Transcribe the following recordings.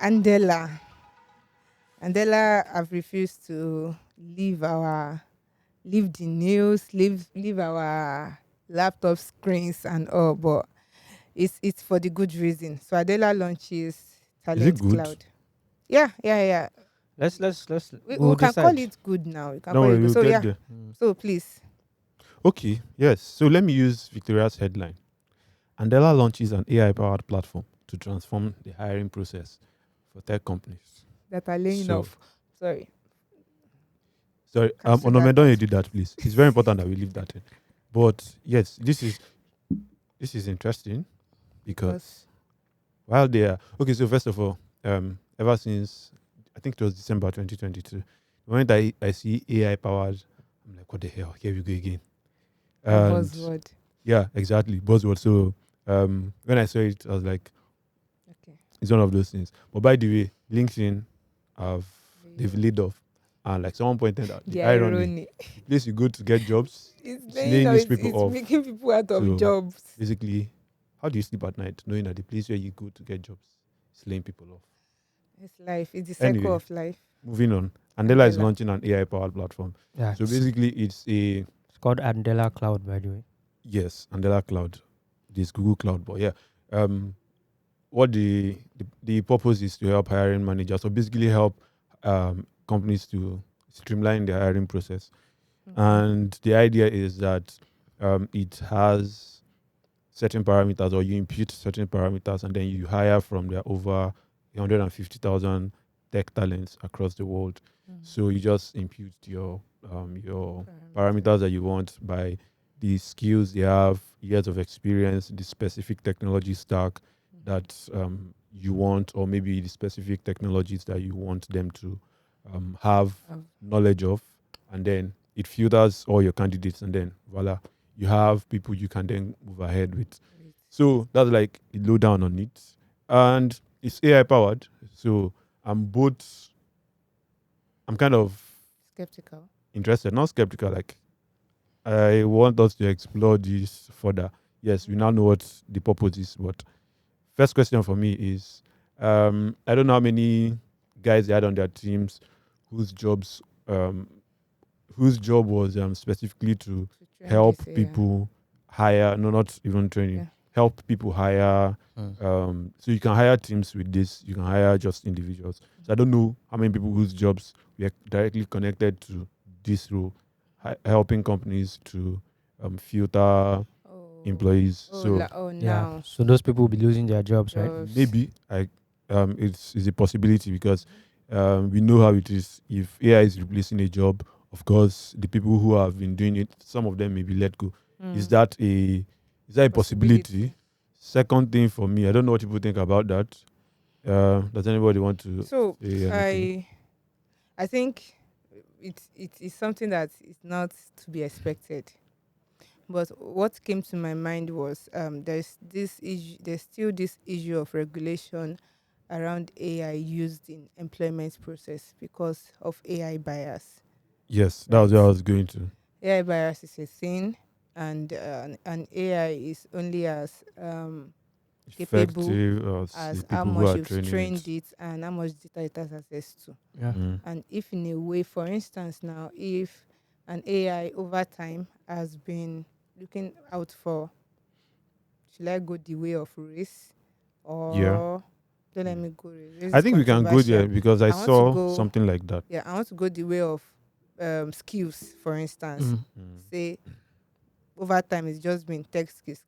Andela. Andela have refused to leave the news, leave our laptop screens and all, but it's for the good reason. So Adela launches Is it Talent good? Cloud. Yeah, yeah, yeah. Let's We we'll can call decide. it good now. We can Don't call it worry, good. we'll So get yeah. there. So please. Okay, yes. So let me use Victoria's headline. Andela launches an AI-powered platform to transform the hiring process for tech companies. That are laying So, off. Sorry. sorry, Cancel Onome, that don't you out. do that, please. It's very important that we leave that in. But yes, this is interesting because Because while they are okay, so first of all, ever since I think it was December 2022, the moment I see AI powered, I'm like, what the hell? Here we go again. a And buzzword. yeah, exactly, buzzword. So when I saw it, I was like, Okay. it's one of those things. But by the way, LinkedIn have they've The, laid off, and like someone pointed out, the the irony: irony. the place you go to get jobs, It's it's laying laying off, these it's, people it's off. making people out of So jobs. basically, how do you sleep at night knowing that the place where you go to get jobs is laying people off? It's life. It's the cycle Anyway, of life. moving on. Andela is Andela. launching an AI powered platform. Yeah, So basically, it's a it's called Andela Cloud, by the way. yes, Andela Cloud. This Google Cloud, but yeah, what the purpose is to help hiring managers. So basically, help companies to streamline their hiring process. Okay. And the idea is that it has certain parameters, or you impute certain parameters, and then you hire from their over 150,000 tech talents across the world. So you just impute your parameters that you want by the skills they have, years of experience, the specific technology stack that you want, or maybe the specific technologies that you want them to have knowledge of, and then it filters all your candidates, and then voila, you have people you can then move ahead with. So that's like the lowdown on it, and it's AI powered. So I'm both. I'm kind of Skeptical. interested, not skeptical. Like I want us to explore this further. Yes, we now know what the purpose is, but first question for me is, I don't know how many guys they had on their teams whose jobs, um, whose job was specifically to To train help this AI. people hire. No, not even training. Yeah. Help people hire. So you can hire teams with this. You can hire just individuals. So I don't know how many people whose jobs were directly connected to this role, helping companies to filter Oh. employees. Oh. So Oh. Yeah, Now. so those people will be losing their jobs, right? Jobs. maybe it's a possibility because we know how it is. If AI is replacing a job, of course, the people who have been doing it, some of them may be let go. Is that a possibility? Second thing for me, I don't know what people think about that. Does anybody want to So say anything? I think it is something that is not to be expected. But what came to my mind was there's this issue. There's still this issue of regulation around AI used in employment process because of AI bias, Yes, that was right? where I was going to. AI bias is a thing, and an AI is only as capable Effective, the as how people who much are you've training trained it. it and how much data it has access to. Yeah. Mm. And if in a way, for instance, now if an AI over time has been looking out for, should I go the way of race Yeah. or don't let me go race? Race I is think we can go controversial. there because I I want to saw go, something like that. yeah, I want to go the way of skills, for instance. Mm. Say over time it's just been tech skills.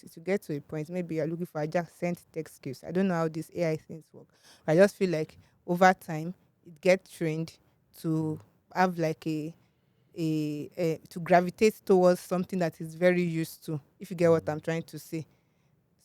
It will get to a point, maybe you're looking for adjacent tech skills. I don't know how these AI things work. But I just feel like over time it gets trained to have like a to gravitate towards something that is very used to, if you get what I'm trying to say.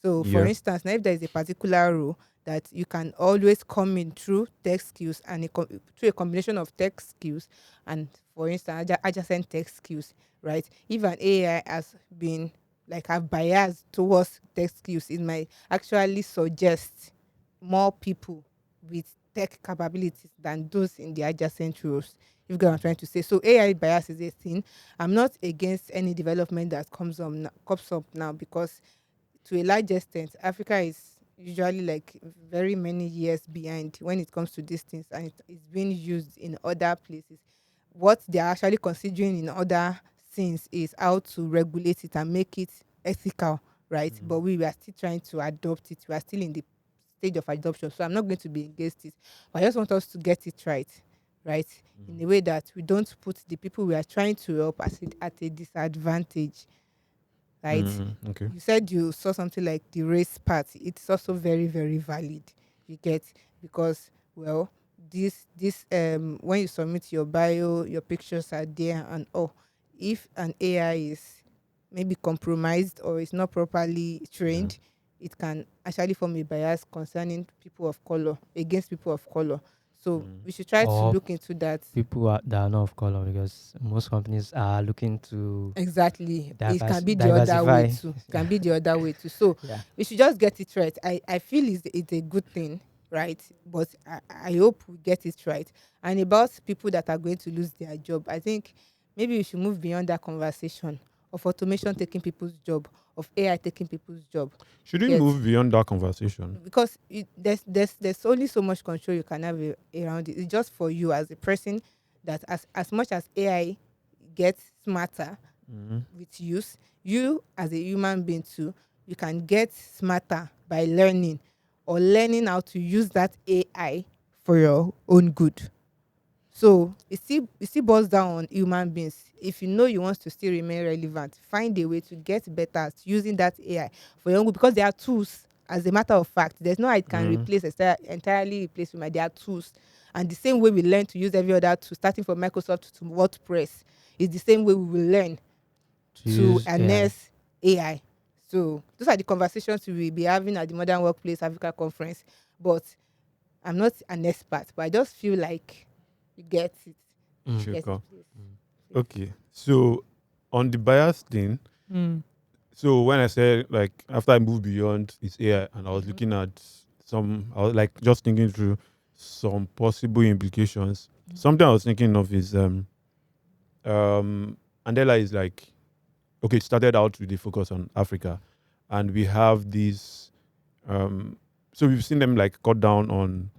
So, for Yeah. instance, now if there is a particular role that you can always come in through tech skills and through a combination of tech skills and, for instance, adjacent tech skills, right? If an AI has been like have bias towards tech skills, it might actually suggest more people with tech capabilities than those in the adjacent roles. If you get what I'm trying to say. So AI bias is a thing. I'm not against any development that comes up now because to a large extent, Africa is usually like very many years behind when it comes to these things, and it's being used in other places. What they are actually considering in other things is how to regulate it and make it ethical, right? But we are still trying to adopt it. We are still in the stage of adoption. So I'm not going to be against it. But I just want us to get it right? In a way that we don't put the people we are trying to help at a disadvantage, right? Okay. You said you saw something like the race part. It's also very, very valid. You get, because well, this when you submit your bio, your pictures are there, and if an AI is maybe compromised or is not properly Yeah. trained, it can actually form a bias concerning people of color, against people of color. So we should try to Or look into that. people that are not of color, because most companies are looking to Exactly. It can be the other way diversify. too. It can be the other way too. So Yeah. we should just get it right. I feel it's a good thing, right? But I hope we get it right. And about people that are going to lose their job, I think maybe we should move beyond that conversation of automation taking people's job, of AI taking people's job. Should You we get, move beyond that conversation? because there's only so much control you can have around it. It's just for you as a person, that as much as AI gets smarter with use, you as a human being too, you can get smarter by learning, or learning how to use that AI for your own good. So it still boils down on human beings. If you know you want to still remain relevant, find a way to get better at using that AI for your own good, because they are tools. As a matter of fact, there's no how it can replace entirely replace human. They are tools, and the same way we learn to use every other tool, starting from Microsoft to WordPress, is the same way we will learn To to use AI. harness AI. So those are the conversations we will be having at the Modern Workplace Africa Conference. But I'm not an expert, but I just feel like you get it. Mm. Sure. Get it, Cool. please. Okay. So on the bias thing, Mm. so when I said like after I moved beyond its AI and I was looking at I was like just thinking through some possible implications. Something I was thinking of is Andela is like, okay, it started out with the focus on Africa, and we have these so we've seen them like cut down on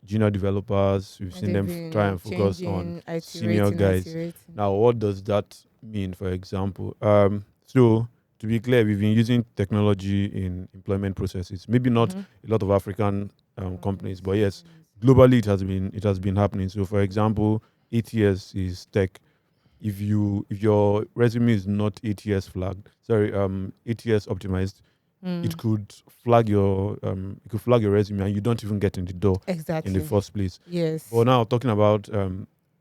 junior developers. We've And seen they've them been try and focus on changing, senior guys. iterating. Now, what does that mean, for example? So, to be clear, we've been using technology in employment processes. Maybe not a lot of African companies, but yes, globally it has been happening. So, for example, ATS is tech. If your resume is not ATS flagged, sorry, ATS optimized, it could flag your resume and you don't even get in the door in the Exactly. first place. Yes. But now talking about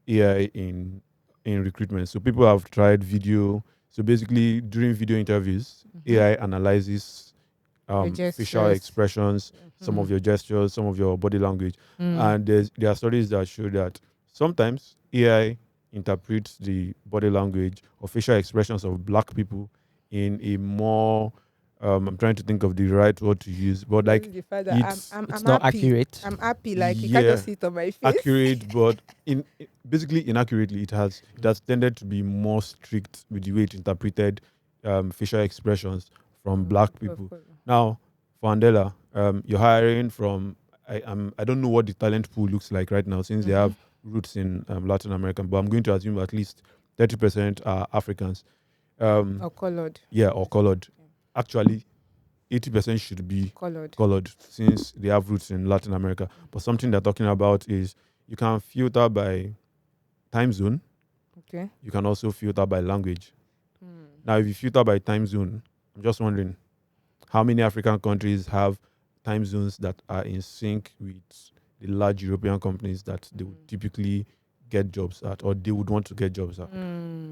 AI in recruitment, so people have tried video. So basically, during video interviews, AI analyzes Your facial gestures. expressions, some of your gestures, some of your body language, and there are studies that show that sometimes AI interprets the body language or facial expressions of black people in a more I'm trying to think of the right word to use, but Just like the fact that it's It's I'm not happy. accurate. I'm happy. Like you can't yeah just see it on my face. accurate, but basically inaccurately. It has tended to be more strict with the way it interpreted facial expressions from black Of people. course. Now, for Andela, you're hiring from I don't know what the talent pool looks like right now since they have roots in Latin America, but I'm going to assume at least 30% are Africans. Or colored. Yeah, or colored. Actually, 80% should be Colored. colored since they have roots in Latin America. But something they're talking about is you can filter by time zone. Okay. You can also filter by language. Now, if you filter by time zone, I'm just wondering how many African countries have time zones that are in sync with the large European companies that they would typically get jobs at or they would want to get jobs at.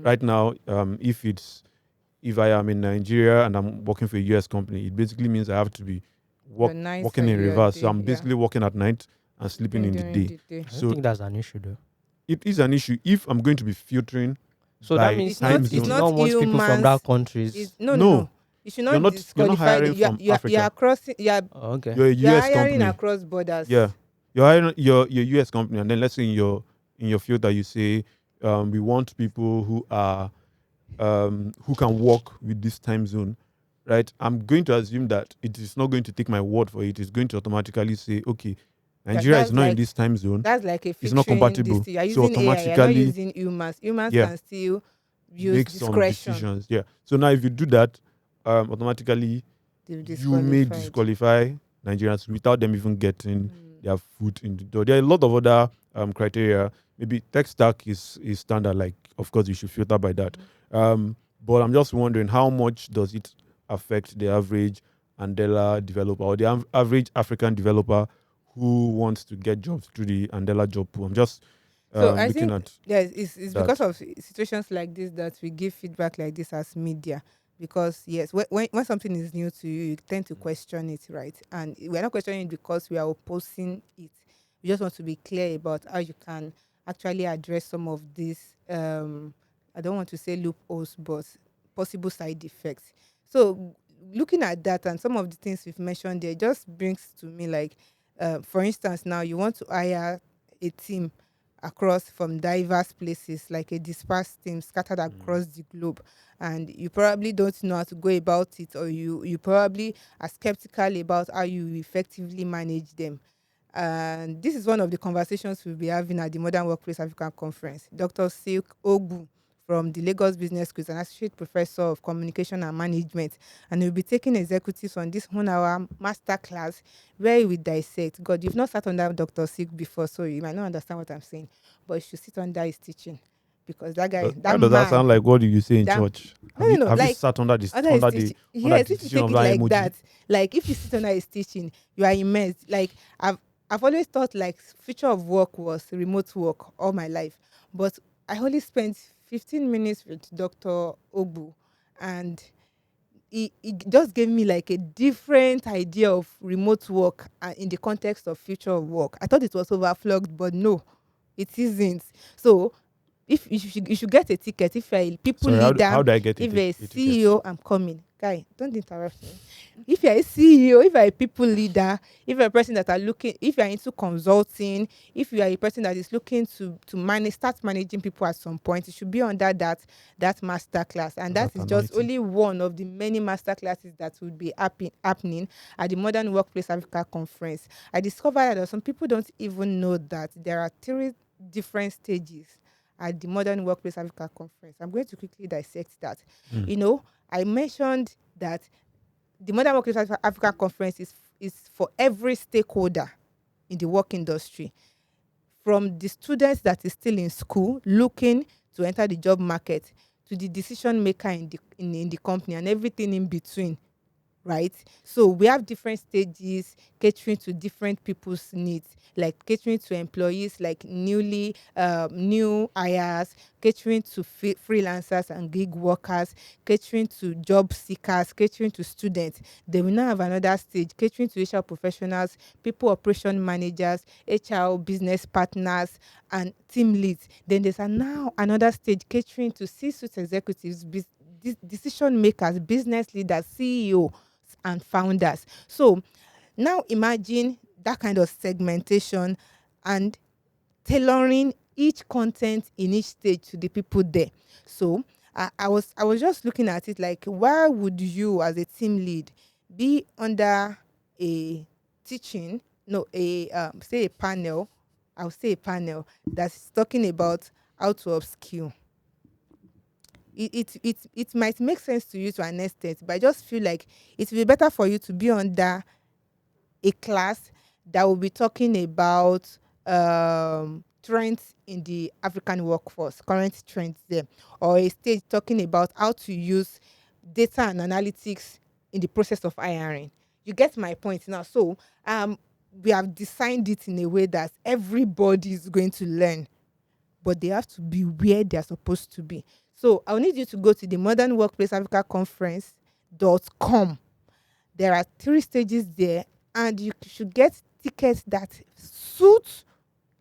Right now, if I am in Nigeria and I'm working for a US company, it basically means I have to be Your nights working and in your reverse. So day. I'm basically working at night and sleeping in the During day. the day. I don't So think that's an issue though. it is an issue if I'm going to be filtering So that by means It's not. time It's it zone. not not want people from humans. that countries. It's no, no, No, no. You should not you're not disqualify hiring them. from You are Africa. crossing. Oh, okay. You're a You are US hiring company. across borders. Yeah. You're hiring your US company, and then let's say in your filter you say we want people who are who can work with this time zone. right? I'm going to assume that it is not going to take my word for it. It's going to automatically say, okay, That, Nigeria is that's not in like this time zone. that's like a It's not filtering this compatible. thing. You're So using AI, you're not automatically, using humans. Humans yeah, can still use make some discretion decisions. Yeah. So now if you do that, automatically to you may disqualified. disqualify Nigerians without them even getting Mm. their foot in the door. There are a lot of other criteria. Maybe tech stack is standard. Like, of course, you should filter by that. Mhm. But I'm just wondering how much does it affect the average Andela developer or the average African developer who wants to get jobs through the Andela job pool? I'm just So I looking think at yes, it's because that. of situations like this that we give feedback like this as media. Because yes, when something is new to you, you tend to question it, right? And we're not questioning it because we are opposing it. We just want to be clear about how you can actually address some of these. I don't want to say loopholes, but possible side effects. So looking at that and some of the things we've mentioned there just brings to me like, for instance, now you want to hire a team across from diverse places, like a dispersed team scattered Mm. across the globe, and you probably don't know how to go about it, or you probably are skeptical about how you effectively manage them. And this is one of the conversations we'll be having at the Modern Workplace African Conference. Dr. Silk Ogu from the Lagos Business School is an associate professor of communication and management, and we'll be taking executives on this 1 hour master class where we dissect. God, you've not sat under Dr. Silk before, so you might not understand what I'm saying, but you should sit under his teaching, because that guy, Why that does that man, sound like what do you say in that church? no, no, no, Have you like sat under this under his teaching. under Yes, the if you teaching take of it that like emoji? that, like if you sit under his teaching, you are immersed. Like I've always thought like future of work was remote work all my life, but I only spent 15 minutes with Dr. Obu, and he just gave me like a different idea of remote work in the context of future of work. I thought it was overflogged, but no, it isn't. So if you should get a ticket if you're a people Sorry, leader, how do I get if you're a a ticket? CEO, I'm coming. Guy, don't interrupt me. If you're a CEO, if you're a people leader, if you're a person that are looking, if you're into consulting, if you are a person that is looking to manage, start managing people at some point, it should be under that master class. And that That is just anointing. only one of the many master classes that will be happening at the Modern Workplace Africa Conference. I discovered that some people don't even know that there are three different stages at the Modern Workplace Africa Conference. I'm going to quickly dissect that. Mm. You know, I mentioned that the Modern Workplace Africa Conference is for every stakeholder in the work industry, from the students that is still in school looking to enter the job market to the decision maker in the company and everything in between, right? So we have different stages catering to different people's needs, like catering to employees, like new hires, catering to freelancers and gig workers, catering to job seekers, catering to students. They will now have another stage catering to HR professionals, people operation managers, HR business partners, and team leads. Then there's now another stage catering to C-suite executives, decision makers, business leaders, CEO, and founders. So now imagine that kind of segmentation and tailoring each content in each stage to the people there. So I was just looking at it like, why would you as a team lead be under a teaching, no, a say a panel, I'll say a panel that's talking about how to upskill. It might make sense to you to an extent, but I just feel like it will be better for you to be under a class that will be talking about trends in the African workforce, current trends there, or a stage talking about how to use data and analytics in the process of hiring. You get my point now. So we have designed it in a way that everybody is going to learn, but they have to be where they're supposed to be. So I'll need you to go to the Modern Workplace Africa Conference.com. There are 3 stages there, and you should get tickets that suit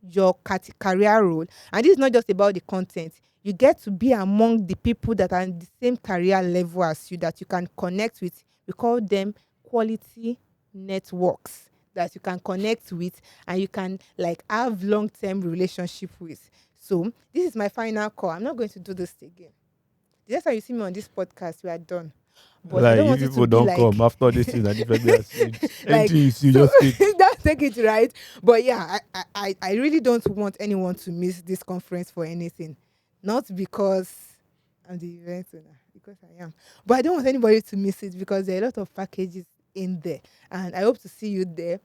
your career role. And this is not just about the content. You get to be among the people that are in the same career level as you, that you can connect with. We call them quality networks that you can connect with and you can like have long-term relationship with. So this is my final call. I'm not going to do this again. The next time you see me on this podcast, we are done. But I Like, don't if want it to people be don't like come after this thing, and if they are seeing like anything you see, so. just take. Don't take it right. But yeah, I really don't want anyone to miss this conference for anything. Not because I'm the event owner, because I am. But I don't want anybody to miss it because there are a lot of packages in there. And I hope to see you there.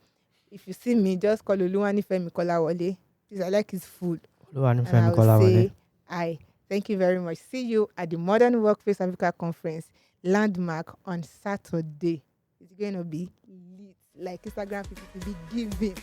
If you see me, just call Oluwani Femi Kolawole. Please, I like his food. And I will say, I thank you very much. See you at the Modern Workplace Africa Conference, Landmark, on Saturday. It's going to be lit. Like Instagram people to be giving.